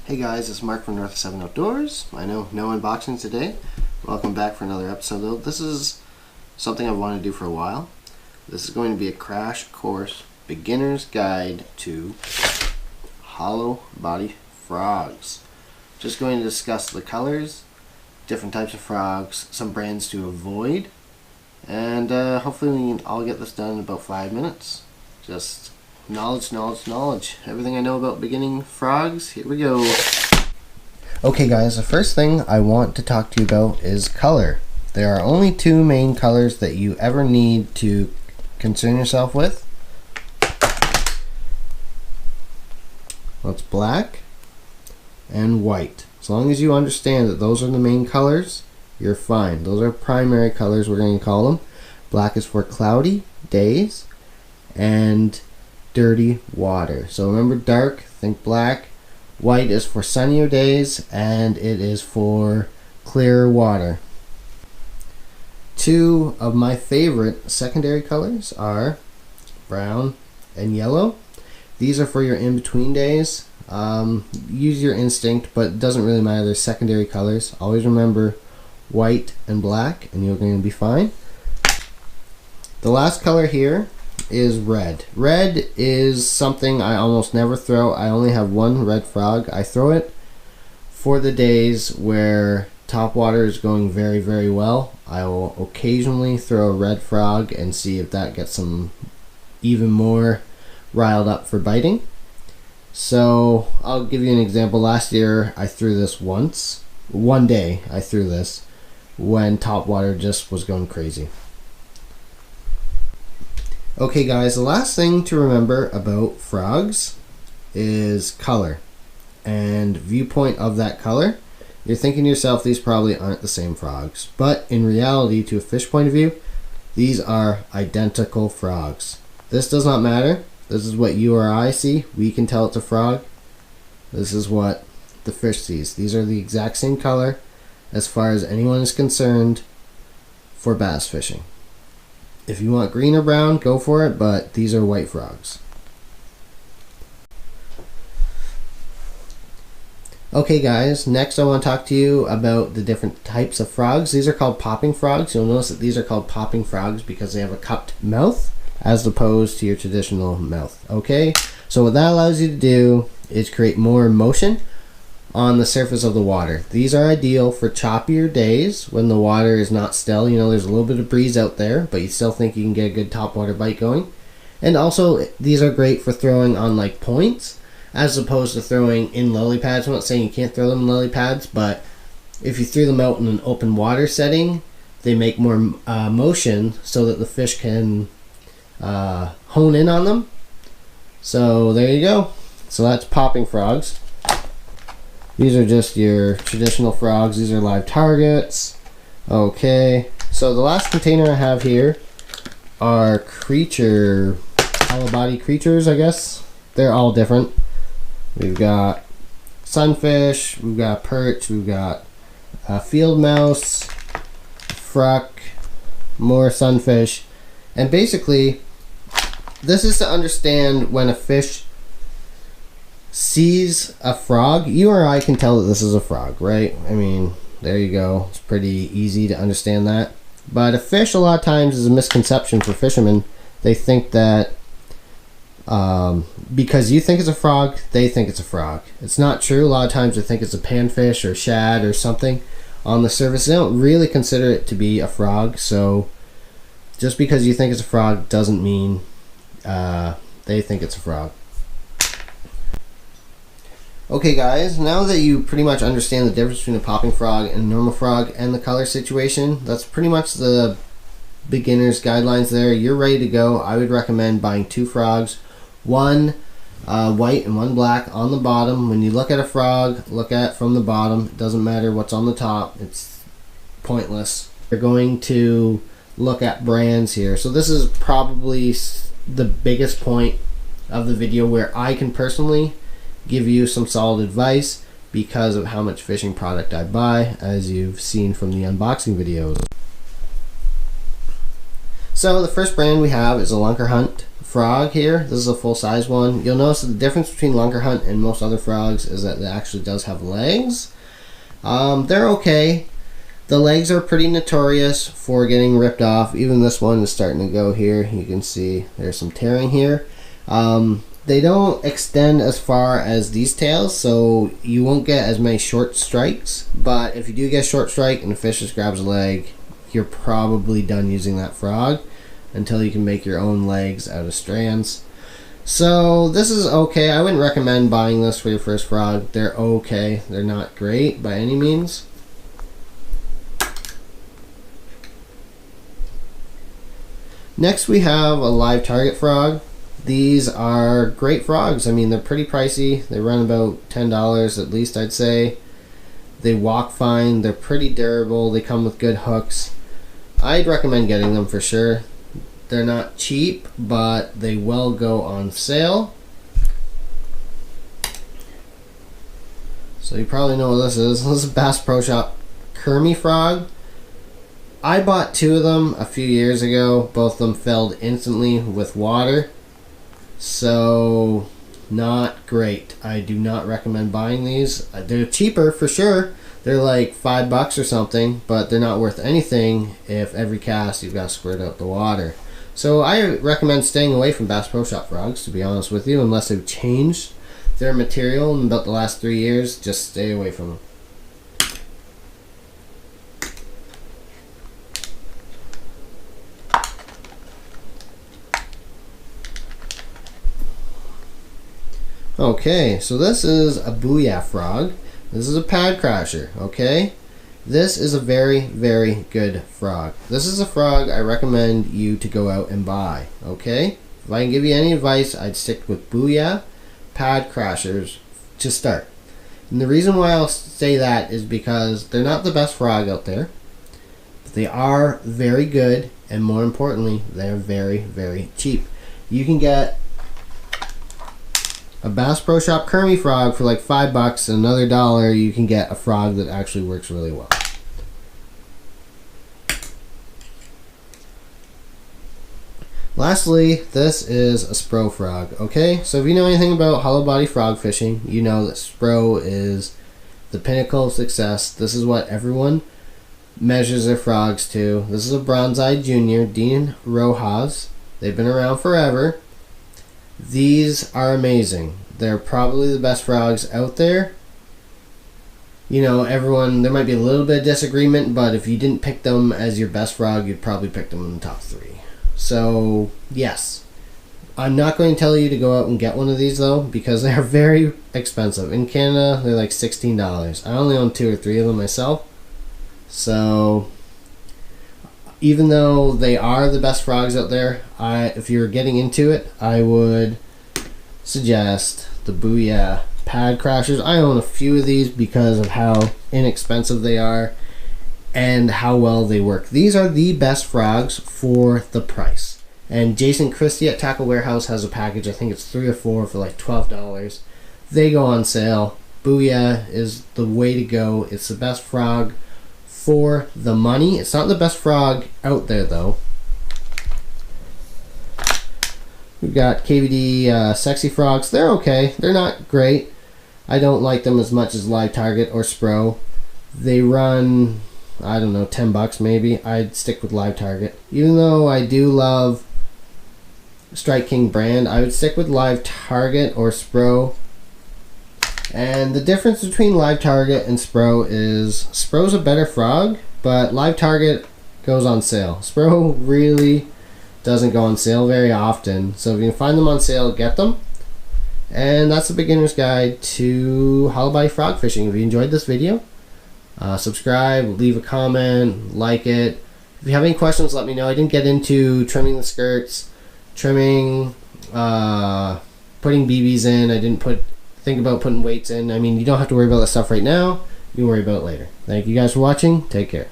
Hey guys, it's Mark from North of 7 Outdoors. I know, no unboxing today. Welcome back for another episode though. This is something I've wanted to do for a while. This is going to be a crash course beginner's guide to hollow body frogs. Just going to discuss the colors, different types of frogs, some brands to avoid, and hopefully we can all get this done in about 5 minutes. Just knowledge. Everything I know about beginning frogs, here we go. Okay guys, the first thing I want to talk to you about is color. There are only two main colors that you ever need to concern yourself with. That's black and white. As long as you understand that those are the main colors, you're fine. Those are primary colors, we're going to call them. Black is for cloudy days and dirty water. So remember, dark, think black. White is for sunnier days, and it is for clear water. Two of my favorite secondary colors are brown and yellow. These are for your in-between days. Use your instinct, but it doesn't really matter. They're secondary colors. Always remember white and black, and you're going to be fine. The last color here is red. Red is something I almost never throw. I only have one red frog. I throw it for the days where topwater is going very, very well. I will occasionally throw a red frog and see if that gets them even more riled up for biting. So I'll give you an example. Last year I threw this once. One day I threw this when topwater just was going crazy. Okay guys, the last thing to remember about frogs is color and viewpoint of that color. You're thinking to yourself, these probably aren't the same frogs, but in reality, to a fish point of view, these are identical frogs. This does not matter. This is what you or I see. We can tell it's a frog. This is what the fish sees. These are the exact same color as far as anyone is concerned for bass fishing. If you want green or brown, go for it, but these are white frogs. Okay guys, next I want to talk to you about the different types of frogs. These are called popping frogs. You'll notice that these are called popping frogs because they have a cupped mouth as opposed to your traditional mouth. Okay, so what that allows you to do is create more motion on the surface of the water. These are ideal for choppier days when the water is not still. You know, there's a little bit of breeze out there, but you still think you can get a good topwater bite going. And also, these are great for throwing on like points as opposed to throwing in lily pads. I'm not saying you can't throw them in lily pads, but if you threw them out in an open water setting, they make more motion so that the fish can hone in on them. So there you go. So that's popping frogs. These are just your traditional frogs. These are live targets. Okay, so the last container I have here are hollow body creatures, I guess. They're all different. We've got sunfish, we've got perch, we've got field mouse, fruck, more sunfish. And basically, this is to understand when a fish sees a frog. You or I can tell that this is a frog, right? I mean, there you go. It's pretty easy to understand that. But a fish, a lot of times, is a misconception for fishermen. They think that because you think it's a frog, they think it's a frog. It's not true. A lot of times they think it's a panfish or shad or something on the surface. They don't really consider it to be a frog. So just because you think it's a frog doesn't mean they think it's a frog. Okay guys, now that you pretty much understand the difference between a popping frog and a normal frog and the color situation, that's pretty much the beginner's guidelines there. You're ready to go. I would recommend buying two frogs, one white and one black on the bottom. When you look at a frog, look at it from the bottom. It doesn't matter what's on the top. It's pointless. You're going to look at brands here. So this is probably the biggest point of the video where I can personally give you some solid advice because of how much fishing product I buy, as you've seen from the unboxing videos. So the first brand we have is a Lunker Hunt frog here. This is a full-size one. You'll notice that the difference between lunker hunt and most other frogs is that it actually does have legs. They're okay. The legs are pretty notorious for getting ripped off. Even this one is starting to go here. You can see there's some tearing here. They don't extend as far as these tails, so you won't get as many short strikes. But if you do get a short strike and the fish just grabs a leg, you're probably done using that frog until you can make your own legs out of strands. So this is okay. I wouldn't recommend buying this for your first frog. They're okay. They're not great by any means. Next we have a live target frog. These are great frogs. I mean, they're pretty pricey. They run about $10 at least, I'd say. They walk fine. They're pretty durable. They come with good hooks. I'd recommend getting them for sure. They're not cheap, but they will go on sale. So you probably know what this is. This is a Bass Pro Shop Kermie frog. I bought 2 of them a few years ago. Both of them filled instantly with water. So, not great. I do not recommend buying these. They're cheaper for sure. They're like $5 or something, but they're not worth anything if every cast you've got to squirt out the water. So I recommend staying away from Bass Pro Shop frogs, to be honest with you, unless they've changed their material in about the last 3 years. Just stay away from them. Okay, so this is a booyah frog. This is a pad crasher, okay? This is a very, very good frog. This is a frog I recommend you to go out and buy, okay? If I can give you any advice, I'd stick with booyah pad crashers to start. And the reason why I'll say that is because they're not the best frog out there. But they are very good, and more importantly, they're very, very cheap. You can get a Bass Pro Shop Kermie frog for like $5 and another $1 you can get a frog that actually works really well. Lastly, this is a Spro frog, okay? So if you know anything about hollow body frog fishing, you know that Spro is the pinnacle of success. This is what everyone measures their frogs to. This is a bronze-eyed junior, Dean Rojas. They've been around forever. These are amazing. They're probably the best frogs out there. You know, everyone, there might be a little bit of disagreement, but if you didn't pick them as your best frog, you'd probably pick them in the top 3. So, yes. I'm not going to tell you to go out and get one of these, though, because they're very expensive. In Canada, they're like $16. I only own 2 or 3 of them myself. So, even though they are the best frogs out there, if you're getting into it, I would suggest the booyah pad crashers. I own a few of these because of how inexpensive they are and how well they work. These are the best frogs for the price. And Jason Christie at Tackle Warehouse has a package. I think it's 3 or 4 for like $12. They go on sale. Booyah is the way to go. It's the best frog for the money. It's not the best frog out there, though. We've got KVD Sexy Frogs. They're okay. They're not great. I don't like them as much as Live Target or Spro. They run, I don't know, $10 maybe. I'd stick with Live Target. Even though I do love Strike King brand, I would stick with Live Target or Spro. And the difference between Live Target and Spro is Spro's a better frog, but Live Target goes on sale. Spro really doesn't go on sale very often, so if you can find them on sale, get them. And that's the beginner's guide to hollow body frog fishing. If you enjoyed this video, subscribe, leave a comment, like it. If you have any questions, let me know. I didn't get into trimming the skirts, trimming, putting BBs in. I didn't think about putting weights in. I mean, you don't have to worry about that stuff right now. You can worry about it later. Thank you guys for watching. Take care.